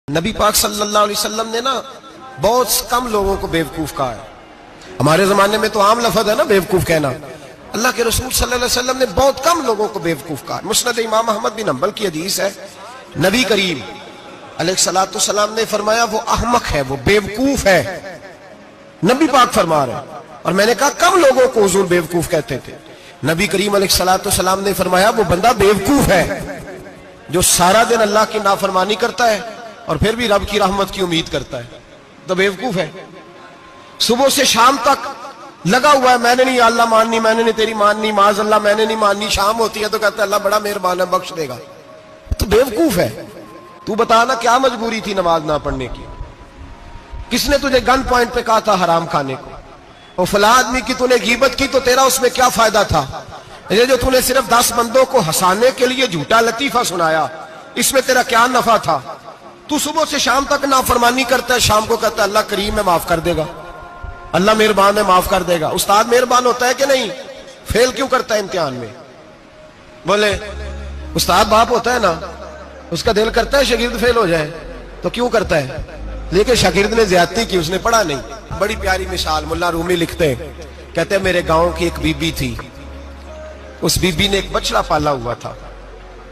नबी पाक सल्लल्लाहु अलैहि वसल्लम ने ना बहुत कम लोगों को बेवकूफ कहा है। हमारे जमाने में तो आम लफ्ज है ना बेवकूफ कहना। अल्लाह के रसूल सल्लल्लाहु अलैहि वसल्लम ने बहुत कम लोगों को बेवकूफ कहा। मुस्नद इमाम अहमद बिन हंबल की हदीस है, नबी करीम अलैहिस्सलातु वस्सलाम ने फरमाया वो अहमक है, वो बेवकूफ है। नबी पाक फरमा रहे हैं। और मैंने कहा कम लोगों को हुजूर बेवकूफ कहते थे। नबी करीम अलैहिस्सलातु वस्सलाम ने फरमाया वो बंदा बेवकूफ है जो सारा दिन अल्लाह की नाफरमानी करता है और फिर भी रब की रहमत की उम्मीद करता है, तो बेवकूफ है। सुबह से शाम तक लगा हुआ है, मैंने नहीं अल्लाह माननी, मैंने नहीं तेरी माननी, माज अल्लाह मैंने नहीं माननी। शाम होती है तो कहता है अल्लाह बड़ा मेहरबान है, बख्श देगा। तो बेवकूफ है। तू बता ना क्या मजबूरी थी नमाज ना पढ़ने की? किसने तुझे गन पॉइंट पे कहा था हराम खाने को? और फला आदमी की तूने गीबत की तो तेरा उसमें क्या फायदा था? ये जो तूने सिर्फ 10 बंदों को हंसाने के लिए झूठा लतीफा सुनाया, इसमें तेरा क्या नफा था? तू सुबह से शाम तक नाफरमानी करता है, शाम को कहता है अल्लाह करीम है माफ कर देगा, अल्लाह मेहरबान है माफ कर देगा। उस्ताद मेहरबान होता है कि नहीं? फेल क्यों करता है इम्तिहान में? बोले उस्ताद बाप होता है ना, उसका दिल करता है शागिर्द फेल हो जाए, तो क्यों करता है? लेकिन शागिर्द ने ज्यादती की, उसने पढ़ा नहीं। बड़ी प्यारी मिसाल मुल्ला रूमी लिखते हैं, कहते हैं मेरे गांव की एक बीबी थी, उस बीबी ने एक बछड़ा पाला हुआ था।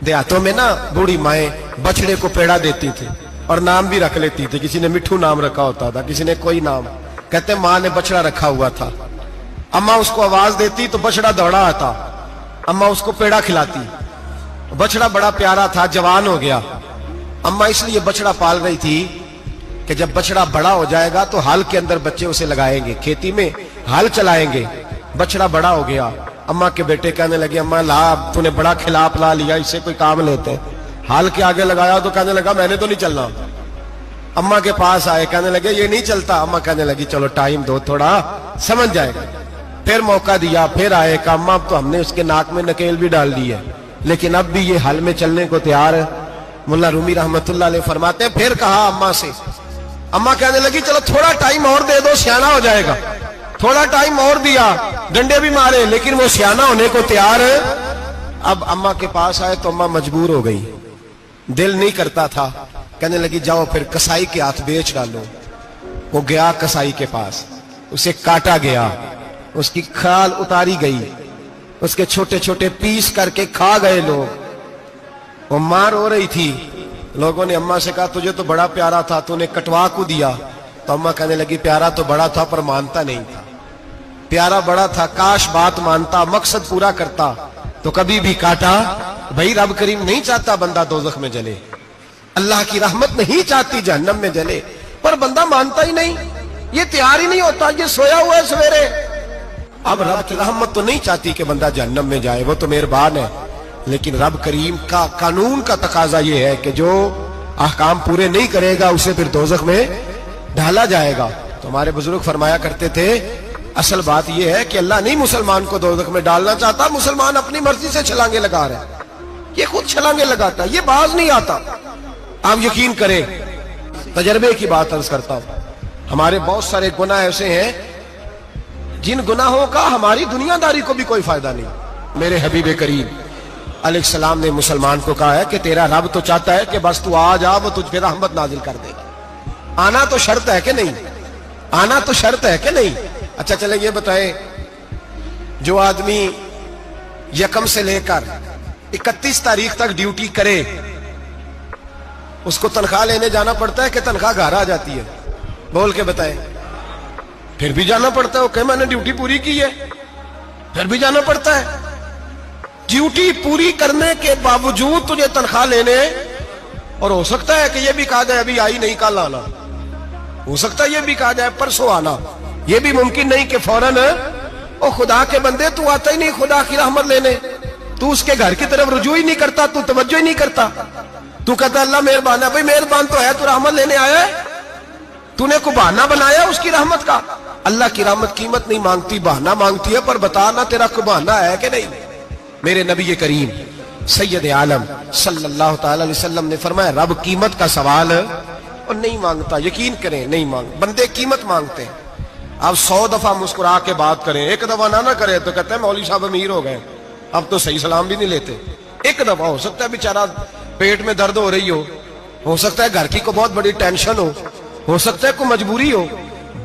देहातों में ना बूढ़ी माएं बछड़े को पेड़ा देती थी और नाम भी रख लेती थी। किसी ने मिठू नाम रखा होता था, किसी ने कोई नाम। कहते माँ ने बछड़ा रखा हुआ था, अम्मा उसको आवाज देती तो बछड़ा दौड़ा आता, अम्मा उसको पेड़ा खिलाती। बछड़ा बड़ा प्यारा था, जवान हो गया। अम्मा इसलिए बछड़ा पाल रही थी कि जब बछड़ा बड़ा हो जाएगा तो हल के अंदर बच्चे उसे लगाएंगे, खेती में हल चलाएंगे। बछड़ा बड़ा हो गया, अम्मा के बेटे कहने लगे अम्मा ला, तूने बड़ा खिलाफ ला लिया, इससे कोई काम लेते। हाल के आगे लगाया तो कहने लगा मैंने तो नहीं चलना। अम्मा के पास आए, कहने लगे ये नहीं चलता। अम्मा कहने लगी चलो टाइम दो, थोड़ा समझ जाएगा। फिर मौका दिया, फिर आए, कहा अम्मा अब तो हमने उसके नाक में नकेल भी डाल दी है, लेकिन अब भी ये हल में चलने को तैयार है। मुल्ला रूमी रहमतुल्लाह अलैह फरमाते हैं फिर कहा अम्मा से, अम्मा कहने लगी चलो थोड़ा टाइम और दे दो, सियाना हो जाएगा। थोड़ा टाइम और दिया, डंडे भी मारे, लेकिन वो सियाना होने को तैयार है। अब अम्मा के पास आए तो अम्मा मजबूर हो गई, दिल नहीं करता था। कहने लगी जाओ फिर कसाई के हाथ बेच डालो। वो गया कसाई के पास, उसे काटा गया, उसकी खाल उतारी गई, उसके छोटे छोटे पीस करके खा गए लोग। वो मार हो रही थी, लोगों ने अम्मा से कहा तुझे तो बड़ा प्यारा था, तूने कटवा को दिया। तो अम्मा कहने लगी प्यारा तो बड़ा था पर मानता नहीं था। प्यारा बड़ा था, काश बात मानता, मकसद पूरा करता तो कभी भी काटा। भाई रब करीम नहीं चाहता बंदा दोज़ख में जले, अल्लाह की रहमत नहीं चाहती जहन्नम में जले, पर बंदा मानता ही नहीं, ये तैयार ही नहीं होता, ये सोया हुआ है सवेरे। अब रब की रहमत तो नहीं चाहती कि बंदा जहन्नम में जाए, वो तो मेहरबान है, लेकिन रब करीम का कानून का तकाजा ये है कि जो अहकाम पूरे नहीं करेगा उसे फिर दोज़ख में ढाला जाएगा। तो हमारे बुजुर्ग फरमाया करते थे असल बात यह है कि अल्लाह नहीं मुसलमान को दोज़ख में डालना चाहता, मुसलमान अपनी मर्जी से छलांगे लगा रहे हैं, ये खुद छलांगे लगाता है, ये बाज नहीं आता। आप यकीन करें, तजर्बे की बात अर्ज करता हूं, हमारे बहुत सारे गुनाह ऐसे हैं जिन गुनाहों का हमारी दुनियादारी को भी कोई फायदा नहीं। मेरे हबीब करीम अलैहिस्सलाम ने मुसलमान को कहा है कि तेरा रब तो चाहता है कि बस तू आ जा, वो तुझ पे रहमत नाजिल कर देगा। आना तो शर्त है कि नहीं? आना तो शर्त है कि नहीं? अच्छा चले ये बताएं, जो आदमी यकम से लेकर 31 तारीख तक ड्यूटी करे, उसको तनख्वाह लेने जाना पड़ता है कि तनख्वाह घर आ जाती है? बोल के बताएं। फिर भी जाना पड़ता है, ओके मैंने ड्यूटी पूरी की है, फिर भी जाना पड़ता है। ड्यूटी पूरी करने के बावजूद तुझे तनख्वाह लेने, और हो सकता है कि यह भी कहा जाए अभी आई नहीं कल आना, हो सकता है यह भी कहा जाए परसों आना, यह भी मुमकिन नहीं कि फौरन। ओ खुदा के बंदे तू आता ही नहीं खुदा की रहमत लेने, तू उसके घर की तरफ रुजू ही नहीं करता, तू तवज्जो ही नहीं करता। तू कहता अल्लाह मेहरबान है, भाई मेहरबान तो है, तू रहमत लेने आया है, तूने को बहाना बनाया उसकी रहमत का। अल्लाह की रहमत कीमत नहीं मांगती, बहाना मांगती है, पर बता ना तेरा को बहाना है कि नहीं? मेरे नबी करीम सैयद आलम सल्लल्लाहु अलैहि वसल्लम ने फरमाया रब कीमत का सवाल और नहीं मांगता। यकीन करें नहीं मांग, बंदे कीमत मांगते हैं। आप 100 दफा मुस्कुरा के बात करें, एक दफा ना करें तो कहते हैं मौलवी साहब अमीर हो गए, अब तो सही सलाम भी नहीं लेते। एक दफा हो सकता है बेचारा पेट में दर्द हो रही हो, हो सकता है घर की को बहुत बड़ी टेंशन हो सकता है कोई मजबूरी हो।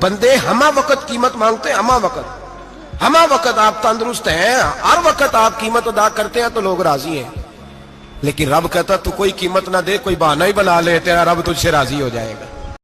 बंदे हमा वक्त कीमत मांगते हैं, हमा वक्त आप तंदुरुस्त हैं, हर वक्त आप कीमत अदा करते हैं तो लोग राजी हैं। लेकिन रब कहता तू कोई कीमत ना दे, कोई बहाना ही बना ले, तेरा रब तुझसे राजी हो जाएगा।